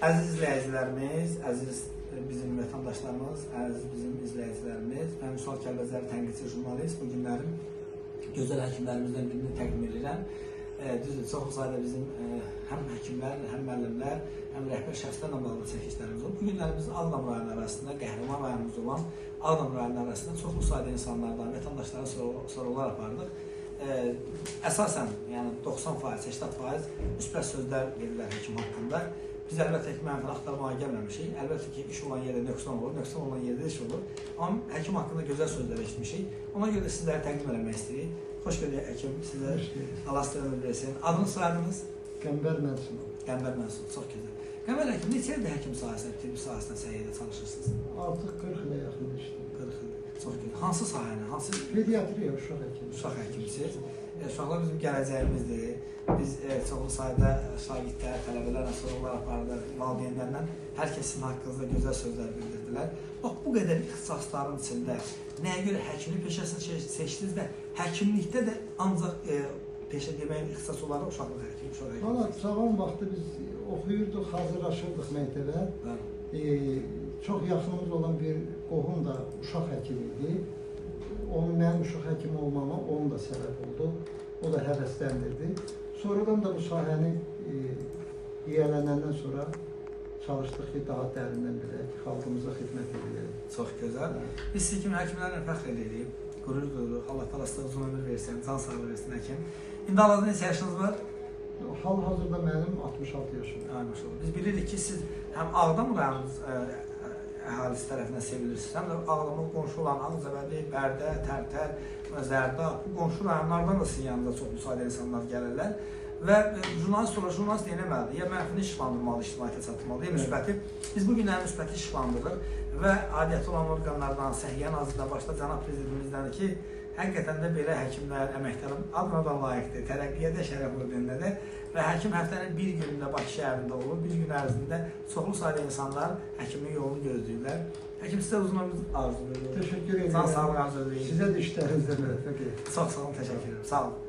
Əziz izləyicilərimiz, əziz bizim vətəndaşlarımız, əziz bizim izləyicilərimiz, mən Vüsal Kəlbəcəri tənqidçi jurnalist, bu günlərin gözəl həkimlərimizdən birini təqdim edirəm. Düzdür, çox sayıda bizim həm həkimlər, həm müəllimlər, həm rəhbər şəxslərlə bağlı çəkişlərimiz olur. Bu günlərimiz Ağdam rayonu arasında, Qəhrəman rayonumuz olan Ağdam rayonu arasında çoxlu sayıda insanlardan, vətəndaşlara sorular apardıq. Əsasən, yəni 90%, 80% müsbət sözlər verirlər həkim haqqında. Biz əlbəttə ki, mənfini axtarmağa gəlməmişik. Əlbəttə ki, iş olan yerdə nöqsan olur, nöqsan olan yerdə iş olur. Amma həkim haqqında gözəl sözlər eşitmişik. Ona görə də sizləri təqdim eləmək istəyirik. Xoş gördük həkim, sizə Allah sizə ömür versin. Adınız, soyadınız? Qəmbər Mənsunov. Qəmbər Mənsunov, çox gözəl. Qəmbər həkim, neçə ildir həkim sahəsində, tibbi sahəsində səhiyyədə çalışırsınız? Artıq 40 ilə yaxın işləyir. 40 il. Çox gözəl. Hansı sahəni, hansı? Pediatriya, uşaq həkimi. Uşaq həkimisiz. Uşaqlar bizim gələcəyimizdir. Biz çoxlu sayıda şagirdlər, tələbələrlə sorunlar apardı, valideynlərlə. Hər kəs sizin haqqınızda gözəl sözlər bildirdilər. Bax, bu qədər ixtisasların içində nəyə görə həkimlik peşəsini seçdiniz və həkimlikdə də ancaq peşə deməyin ixtisas olaraq uşaqlıq həkimi, uşaq həkimi. Valla, cavan vaxtı biz oxuyurduq, hazırlaşırdıq məktəbə. Çox yaxınımız olan bir qohum da uşaq həkimi idi. Mənim uşaq həkimi olmama onun da səbəb oldu. O da həvəsləndirdi. Sonradan da bu sahəni yiyələnəndən sonra çalışdıq ki, daha dərindən bilək, xalqımıza xidmət edilir. Çox gözəl. Biz sizi kimi həkimlərlə fəxr edirik, qürur duyuruq. Allah parasında uzun ömür versin, can sağlığı versin həkim. İndi hal-hazırda neçə yaşınız var? Hal-hazırda mənim 66 yaşım. Maşallah. Biz bilirik ki, siz həm Ağdam rayonunuz əhalisi tərəfindən sevilirsiniz, həm də Ağdamın qonşu olan Ağcabədi, Bərdə, Tərtər, Zərda, bu qonşu rayonlardan da sizin yanında çox müsadə insanlar gəlirlər. Və jurnalist olaraq jurnalist deyilməlidir, ya mənfini işıqlandırmalı, ictimaiyyətə çatdırmalı, ya müsbəti. Biz bu günlərin müsbəti işıqlandırırıq və adiyyəti olan orqanlardan, Səhiyyə Nazirliyindən başda cənab prezidentimizdən ki, həqiqətən də belə həkimlər, əməkdarın adına layiqdir, tərəqqiyə də, şərəf ordinə də və həkim həftənin bir günündə Bakı şəhərində olur, bir gün ərzində çoxlu sayda insanlar həkimin yolunu gözləyirlər. Həkim, sizə uzun ömür arzu edirik. Təşəkkür edirəm. Can sağlığı arzu edirik. Sizə də işlərinizdə müvəffəq edin. Çox sağ olun, təşəkkür edirəm. Sağ olun.